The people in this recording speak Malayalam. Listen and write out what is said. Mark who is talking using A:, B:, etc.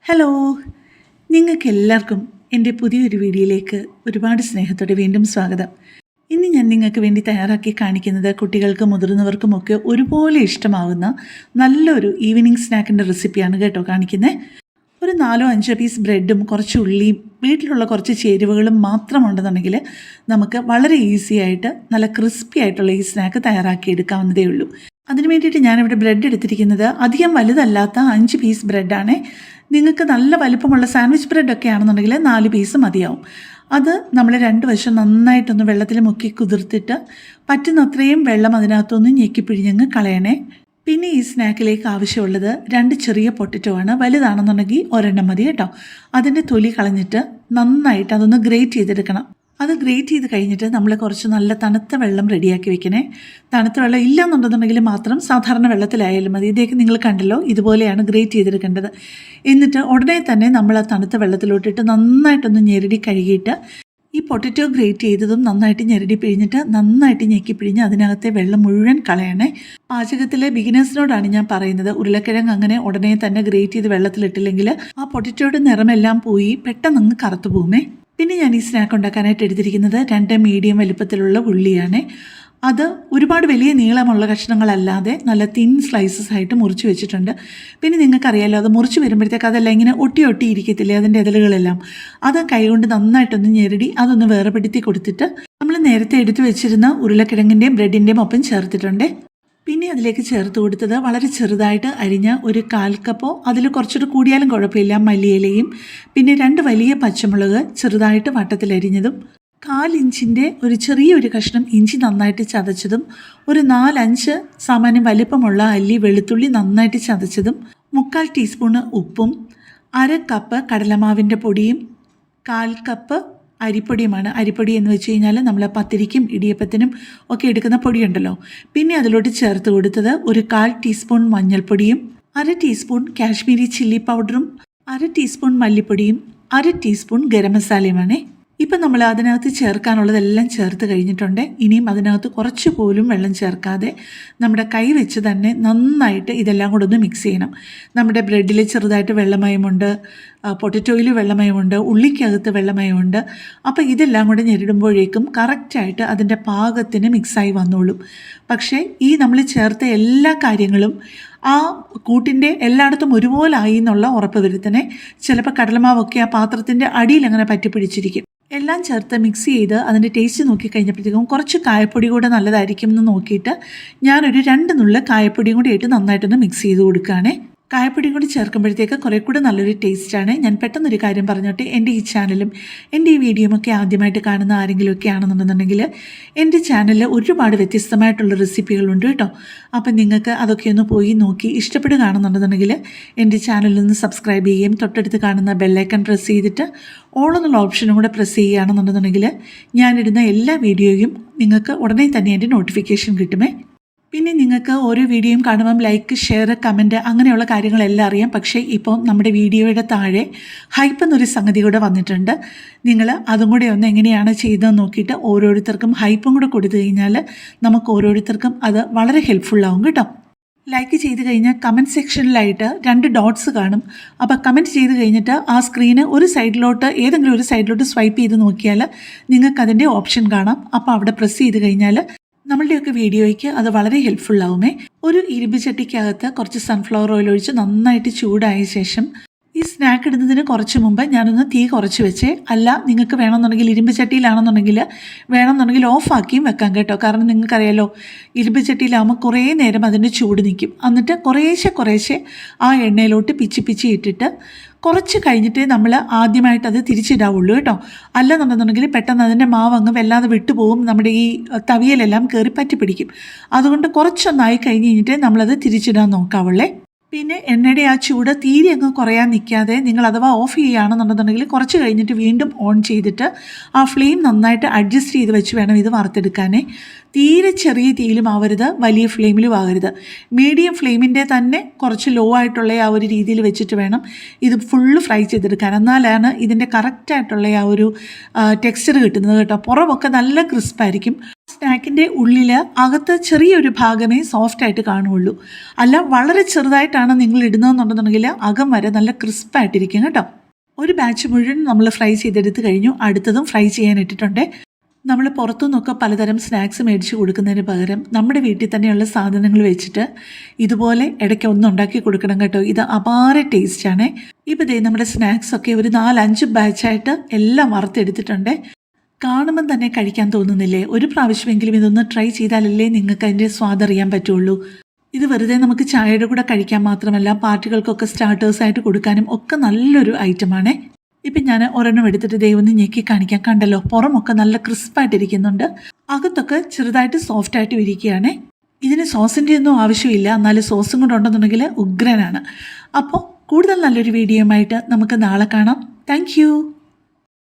A: ഹലോ, നിങ്ങൾക്കെല്ലാവർക്കും എൻ്റെ പുതിയൊരു വീഡിയോയിലേക്ക് ഒരുപാട് സ്നേഹത്തോടെ വീണ്ടും സ്വാഗതം. ഇന്ന് ഞാൻ നിങ്ങൾക്ക് വേണ്ടി തയ്യാറാക്കി കാണിക്കുന്നത് കുട്ടികൾക്കും മുതിർന്നവർക്കുമൊക്കെ ഒരുപോലെ ഇഷ്ടമാകുന്ന നല്ലൊരു ഈവനിങ് സ്നാക്കിൻ്റെ റെസിപ്പിയാണ് കേട്ടോ കാണിക്കുന്നത്. ഒരു 4-5 പീസ് ബ്രെഡും കുറച്ച് ഉള്ളിയും വീട്ടിലുള്ള കുറച്ച് ചേരുവകളും മാത്രമുണ്ടെന്നുണ്ടെങ്കിൽ നമുക്ക് വളരെ ഈസി ആയിട്ട് നല്ല ക്രിസ്പി ആയിട്ടുള്ള ഈ സ്നാക്ക് തയ്യാറാക്കി എടുക്കാവുന്നതേ ഉള്ളൂ. അതിന് വേണ്ടിയിട്ട് ഞാനിവിടെ ബ്രെഡ് എടുത്തിരിക്കുന്നത് അധികം വലുതല്ലാത്ത 5 പീസ് ബ്രെഡാണ്. നിങ്ങൾക്ക് നല്ല വലുപ്പമുള്ള സാൻഡ്വിച്ച് ബ്രെഡൊക്കെ ആണെന്നുണ്ടെങ്കിൽ 4 പീസ് മതിയാവും. അത് നമ്മൾ 2 വശം നന്നായിട്ടൊന്ന് വെള്ളത്തിൽ മുക്കി കുതിർത്തിട്ട് പറ്റുന്നത്രയും വെള്ളം അതിനകത്തൊന്ന് ഞെക്കി പിഴിഞ്ഞങ്ങ് കളയണേ. പിന്നെ ഈ സ്നാക്കിലേക്ക് ആവശ്യമുള്ളത് 2 ചെറിയ പൊട്ടറ്റോ ആണ്. വലുതാണെന്നുണ്ടെങ്കിൽ ഒരെണ്ണം മതി കേട്ടോ. അതിൻ്റെ തൊലി കളഞ്ഞിട്ട് നന്നായിട്ട് അതൊന്ന് ഗ്രേറ്റ് ചെയ്തെടുക്കണം. അത് ഗ്രേറ്റ് ചെയ്ത് കഴിഞ്ഞിട്ട് നമ്മൾ കുറച്ച് നല്ല തണുത്ത വെള്ളം റെഡിയാക്കി വെക്കണേ. തണുത്ത വെള്ളം ഇല്ലയെന്നുണ്ടെന്നുണ്ടെങ്കിൽ മാത്രം സാധാരണ വെള്ളത്തിലായാലും മതി. ഇതൊക്കെ നിങ്ങൾ കണ്ടല്ലോ, ഇതുപോലെയാണ് ഗ്രേറ്റ് ചെയ്തെടുക്കേണ്ടത്. എന്നിട്ട് ഉടനെ തന്നെ നമ്മൾ ആ തണുത്ത വെള്ളത്തിലോട്ടിട്ട് നന്നായിട്ടൊന്ന് ഞെരടി കഴുകിയിട്ട് ഈ പൊട്ടറ്റോ ഗ്രേറ്റ് ചെയ്തതും നന്നായിട്ട് ഞെരടി പിഴിഞ്ഞിട്ട് നന്നായിട്ട് ഞെക്കി പിഴിഞ്ഞ് അതിനകത്തെ വെള്ളം മുഴുവൻ കളയണേ. പാചകത്തിലെ ബിഗിനേഴ്സിനോടാണ് ഞാൻ പറയുന്നത്, ഉരുളക്കിഴങ്ങ് അങ്ങനെ ഉടനെ തന്നെ ഗ്രേറ്റ് ചെയ്ത് വെള്ളത്തിലിട്ടില്ലെങ്കിൽ ആ പൊട്ടറ്റോയുടെ നിറമെല്ലാം പോയി പെട്ടെന്ന് അങ്ങ് കറുത്തു പോകുമേ. പിന്നെ ഞാൻ ഈ സ്നാക്ക് ഉണ്ടാക്കാനായിട്ട് എടുത്തിരിക്കുന്നത് 2 മീഡിയം വലുപ്പത്തിലുള്ള ഉള്ളിയാണ്. അത് ഒരുപാട് വലിയ നീളമുള്ള കഷ്ണങ്ങളല്ലാതെ നല്ല തിൻ സ്ലൈസസ് ആയിട്ട് മുറിച്ച് വെച്ചിട്ടുണ്ട്. പിന്നെ നിങ്ങൾക്കറിയാമല്ലോ, അത് മുറിച്ച് വരുമ്പോഴത്തേക്ക് അതെല്ലാം ഇങ്ങനെ ഒട്ടി ഇരിക്കത്തില്ലേ അതിൻ്റെ ഇതളുകളെല്ലാം. അത് കൈകൊണ്ട് നന്നായിട്ടൊന്ന് ഞെരടി അതൊന്ന് വേർപെടുത്തി കൊടുത്തിട്ട് നമ്മൾ നേരത്തെ എടുത്തു വെച്ചിരുന്ന ഉരുളക്കിഴങ്ങിൻ്റെയും ബ്രെഡിൻ്റെയും ഒപ്പം ചേർത്തിട്ടുണ്ട്. പിന്നെ അതിലേക്ക് ചേർത്ത് കൊടുത്തത് വളരെ ചെറുതായിട്ട് അരിഞ്ഞ ഒരു 1/4 കപ്പോ അതിൽ കുറച്ചുകൂടി കൂടിയാലും കുഴപ്പമില്ല മല്ലിയിലയും, പിന്നെ 2 വലിയ പച്ചമുളക് ചെറുതായിട്ട് വട്ടത്തിലരിഞ്ഞതും, 1/4 ഇഞ്ചിൻ്റെ ഒരു ചെറിയൊരു കഷ്ണം ഇഞ്ചി നന്നായിട്ട് ചതച്ചതും, ഒരു 4-5 സാമാന്യം വലിപ്പമുള്ള അല്ലി വെളുത്തുള്ളി നന്നായിട്ട് ചതച്ചതും, 3/4 ടീസ്പൂണ് ഉപ്പും, 1/2 കപ്പ് കടലമാവിൻ്റെ പൊടിയും, 1/4 കപ്പ് അരിപ്പൊടിയുമാണ്. അരിപ്പൊടി എന്ന് വെച്ച് കഴിഞ്ഞാൽ നമ്മൾ പത്തിരിക്കും ഇടിയപ്പത്തിനും ഒക്കെ എടുക്കുന്ന പൊടിയുണ്ടല്ലോ. പിന്നെ അതിലോട്ട് ചേർത്ത് കൊടുത്തത് ഒരു 1/4 ടീസ്പൂൺ മഞ്ഞൾപ്പൊടിയും, 1/2 ടീസ്പൂൺ കാശ്മീരി ചില്ലി പൗഡറും, 1/2 ടീസ്പൂൺ മല്ലിപ്പൊടിയും, 1/2 ടീസ്പൂൺ ഗരം മസാലയുമാണ്. ഇപ്പം നമ്മൾ അതിനകത്ത് ചേർക്കാനുള്ളതെല്ലാം ചേർത്ത് കഴിഞ്ഞിട്ടുണ്ട്. ഇനിയും അതിനകത്ത് കുറച്ച് പോലും വെള്ളം ചേർക്കാതെ നമ്മുടെ കൈ വെച്ച് തന്നെ നന്നായിട്ട് ഇതെല്ലാം കൂടെ ഒന്ന് മിക്സ് ചെയ്യണം. നമ്മുടെ ബ്രെഡിൽ ചെറുതായിട്ട് വെള്ളമയമുണ്ട്, പൊട്ടറ്റോയിൽ വെള്ളമയമുണ്ട്, ഉള്ളിക്കകത്ത് വെള്ളമയമുണ്ട്. അപ്പോൾ ഇതെല്ലാം കൂടെ ഞെരിടുമ്പോഴേക്കും കറക്റ്റായിട്ട് അതിൻ്റെ പാകത്തിന് മിക്സായി വന്നോളും. പക്ഷേ ഈ നമ്മൾ ചേർത്ത എല്ലാ കാര്യങ്ങളും ആ കൂട്ടിൻ്റെ എല്ലായിടത്തും ഒരുപോലെ ആയി എന്നുള്ള ഉറപ്പ് വരുത്തണേ. ചിലപ്പോൾ കടലമാവൊക്കെ ആ പാത്രത്തിൻ്റെ അടിയിൽ അങ്ങനെ പറ്റിപ്പിടിച്ചിരിക്കും. എല്ലാം ചേർത്ത് മിക്സ് ചെയ്ത് അതിൻ്റെ ടേസ്റ്റ് നോക്കി കഴിഞ്ഞപ്പോഴത്തേക്കും കുറച്ച് കായപ്പൊടി കൂടെ നല്ലതായിരിക്കും എന്ന് നോക്കിയിട്ട് ഞാനൊരു 2 നുള്ള് കായപ്പൊടിയും കൂടി ഇട്ട് നന്നായിട്ടൊന്ന് മിക്സ് ചെയ്ത് കൊടുക്കുകയാണേ. കായപ്പൊടിയും കൂടി ചേർക്കുമ്പോഴത്തേക്ക് കുറേ കൂടെ നല്ലൊരു ടേസ്റ്റാണ്. ഞാൻ പെട്ടെന്നൊരു കാര്യം പറഞ്ഞോട്ടെ, എൻ്റെ ഈ ചാനലും എൻ്റെ ഈ വീഡിയോമൊക്കെ ആദ്യമായിട്ട് കാണുന്ന ആരെങ്കിലുമൊക്കെ ആണെന്നുണ്ടെന്നുണ്ടെങ്കിൽ എൻ്റെ ചാനലിൽ ഒരുപാട് വ്യത്യസ്തമായിട്ടുള്ള റെസിപ്പികളുണ്ട് കേട്ടോ. അപ്പം നിങ്ങൾക്ക് അതൊക്കെ ഒന്ന് പോയി നോക്കി ഇഷ്ടപ്പെടുകയാണെന്നുണ്ടെന്നുണ്ടെങ്കിൽ എൻ്റെ ചാനലിൽ നിന്ന് സബ്സ്ക്രൈബ് ചെയ്യുകയും തൊട്ടടുത്ത് കാണുന്ന ബെല്ലൈക്കൺ പ്രസ് ചെയ്തിട്ട് ഓൾ എന്നുള്ള ഓപ്ഷനും കൂടെ പ്രസ് ചെയ്യുകയാണെന്നുണ്ടെന്നുണ്ടെങ്കിൽ ഞാനിടുന്ന എല്ലാ വീഡിയോയും നിങ്ങൾക്ക് ഉടനെ തന്നെ എൻ്റെ നോട്ടിഫിക്കേഷൻ കിട്ടുമേ. പിന്നെ നിങ്ങൾക്ക് ഓരോ വീഡിയോയും കാണുമ്പം ലൈക്ക്, ഷെയർ, കമൻറ്റ് അങ്ങനെയുള്ള കാര്യങ്ങളെല്ലാം അറിയാം. പക്ഷേ ഇപ്പോൾ നമ്മുടെ വീഡിയോയുടെ താഴെ ഹൈപ്പ് എന്നൊരു സംഗതി കൂടെ വന്നിട്ടുണ്ട്. നിങ്ങൾ അതും കൂടെ ഒന്ന് എങ്ങനെയാണ് ചെയ്തതെന്ന് നോക്കിയിട്ട് ഓരോരുത്തർക്കും ഹൈപ്പും കൂടെ കൊടുത്തു കഴിഞ്ഞാൽ നമുക്ക് ഓരോരുത്തർക്കും അത് വളരെ ഹെൽപ്ഫുള്ളാവും കേട്ടോ. ലൈക്ക് ചെയ്ത് കഴിഞ്ഞാൽ കമൻറ്റ് സെക്ഷനിലായിട്ട് 2 ഡോട്ട്സ് കാണും. അപ്പോൾ കമൻറ്റ് ചെയ്ത് കഴിഞ്ഞിട്ട് ആ സ്ക്രീന് ഒരു സൈഡിലോട്ട് ഏതെങ്കിലും ഒരു സൈഡിലോട്ട് സ്വൈപ്പ് ചെയ്ത് നോക്കിയാൽ നിങ്ങൾക്കതിൻ്റെ ഓപ്ഷൻ കാണാം. അപ്പോൾ അവിടെ പ്രസ് ചെയ്ത് കഴിഞ്ഞാൽ നമ്മളുടെയൊക്കെ വീഡിയോയ്ക്ക് അത് വളരെ ഹെൽപ്ഫുള്ളാവുമേ. ഒരു ഇരുമ്പ് ചട്ടിക്കകത്ത് കുറച്ച് സൺഫ്ലവർ ഓയിൽ ഒഴിച്ച് നന്നായിട്ട് ചൂടായ ശേഷം ഈ സ്നാക്ക് ഇടുന്നതിന് കുറച്ച് മുമ്പ് ഞാനൊന്ന് തീ കുറച്ച് വെച്ചേ. അല്ല, നിങ്ങൾക്ക് വേണമെന്നുണ്ടെങ്കിൽ ഇരുമ്പ് വേണമെന്നുണ്ടെങ്കിൽ ഓഫാക്കിയും വെക്കാം കേട്ടോ. കാരണം നിങ്ങൾക്കറിയാലോ, ഇരുമ്പ് ചട്ടിയിലാകുമ്പോൾ കുറേ നേരം അതിൻ്റെ ചൂട് നിൽക്കും. എന്നിട്ട് കുറേശ്ശെ ആ എണ്ണയിലോട്ട് പിച്ചി ഇട്ടിട്ട് കുറച്ച് കഴിഞ്ഞിട്ടേ നമ്മൾ ആദ്യമായിട്ട് അത് തിരിച്ചിടാവുള്ളൂ കേട്ടോ. അല്ലെന്നുണ്ടെന്നുണ്ടെങ്കിൽ പെട്ടെന്ന് അതിൻ്റെ മാവ് അങ്ങ് വല്ലാതെ വിട്ടുപോകും, നമ്മുടെ ഈ തവിയലെല്ലാം കയറി പറ്റിപ്പിടിക്കും. അതുകൊണ്ട് കുറച്ചൊന്നായി കഴിഞ്ഞിട്ടേ നമ്മളത് തിരിച്ചിടാൻ നോക്കാവുള്ളേ. പിന്നെ എണ്ണയുടെ ആ ചൂട് തീരെ അങ്ങ് കുറയാൻ നിൽക്കാതെ നിങ്ങൾ അഥവാ ഓഫ് ചെയ്യുകയാണെന്നുണ്ടെന്നുണ്ടെങ്കിൽ കുറച്ച് കഴിഞ്ഞിട്ട് വീണ്ടും ഓൺ ചെയ്തിട്ട് ആ ഫ്ലെയിം നന്നായിട്ട് അഡ്ജസ്റ്റ് ചെയ്ത് വെച്ച് വേണം ഇത് വറുത്തെടുക്കാനേ. തീരെ ചെറിയ തീയിലും ആവരുത്, വലിയ ഫ്ലെയിമിലും ആകരുത്. മീഡിയം ഫ്ലെയിമിൻ്റെ തന്നെ കുറച്ച് ലോ ആയിട്ടുള്ള ആ ഒരു രീതിയിൽ വെച്ചിട്ട് വേണം ഇത് ഫുള്ള് ഫ്രൈ ചെയ്തെടുക്കാൻ. എന്നാലാണ് ഇതിൻ്റെ കറക്റ്റായിട്ടുള്ള ആ ഒരു ടെക്സ്ചർ കിട്ടുന്നത് കേട്ടോ. പുറമൊക്കെ നല്ല ക്രിസ്പായിരിക്കും, സ്നാക്കിൻ്റെ ഉള്ളിൽ അകത്ത് ചെറിയൊരു ഭാഗമേ സോഫ്റ്റായിട്ട് കാണുകയുള്ളൂ. അല്ല വളരെ ചെറുതായിട്ടാണ് നിങ്ങൾ ഇടുന്നതെന്നുണ്ടെന്നുണ്ടെങ്കിൽ അകം വരെ നല്ല ക്രിസ്പായിട്ടിരിക്കും കേട്ടോ. ഒരു ബാച്ച് മുഴുവൻ നമ്മൾ ഫ്രൈ ചെയ്തെടുത്ത് കഴിഞ്ഞു. അടുത്തതും ഫ്രൈ ചെയ്യാൻ ഇട്ടിട്ടുണ്ട്. നമ്മൾ പുറത്തുനിന്നൊക്കെ പലതരം സ്നാക്സ് മേടിച്ച് കൊടുക്കുന്നതിന് പകരം നമ്മുടെ വീട്ടിൽ തന്നെയുള്ള സാധനങ്ങൾ വെച്ചിട്ട് ഇതുപോലെ ഇടയ്ക്ക് ഒന്ന് ഉണ്ടാക്കി കൊടുക്കണം കേട്ടോ. ഇത് അപാര ടേസ്റ്റാണ്. ഇപ്പോൾ ദേ നമ്മുടെ സ്നാക്സൊക്കെ ഒരു 4-5 ബാച്ചായിട്ട് എല്ലാം വറുത്തെടുത്തിട്ടുണ്ട്. കാണുമ്പം തന്നെ കഴിക്കാൻ തോന്നുന്നില്ലേ? ഒരു പ്രാവശ്യമെങ്കിലും ഇതൊന്ന് ട്രൈ ചെയ്താലല്ലേ നിങ്ങൾക്ക് അതിൻ്റെ സ്വാദറിയാൻ പറ്റുള്ളൂ. ഇത് വെറുതെ നമുക്ക് ചായയുടെ കൂടെ കഴിക്കാൻ മാത്രമല്ല, പാർട്ടികൾക്കൊക്കെ സ്റ്റാർട്ടേഴ്സായിട്ട് കൊടുക്കാനും ഒക്കെ നല്ലൊരു ഐറ്റമാണ്. ഇപ്പം ഞാൻ ഒരെണ്ണം എടുത്തിട്ട് ദൈവം ഞെക്കി കാണിക്കാൻ. കണ്ടല്ലോ, പുറമൊക്കെ നല്ല ക്രിസ്പായിട്ടിരിക്കുന്നുണ്ട്, അകത്തൊക്കെ ചെറുതായിട്ട് സോഫ്റ്റായിട്ട് ഇരിക്കുകയാണ്. ഇതിന് സോസിൻ്റെ ഒന്നും ആവശ്യമില്ല, എന്നാലും സോസും കൂടെ ഉണ്ടെന്നുണ്ടെങ്കിൽ ഉഗ്രനാണ്. അപ്പോൾ കൂടുതൽ നല്ലൊരു വീഡിയോയുമായിട്ട് നമുക്ക് നാളെ കാണാം. താങ്ക്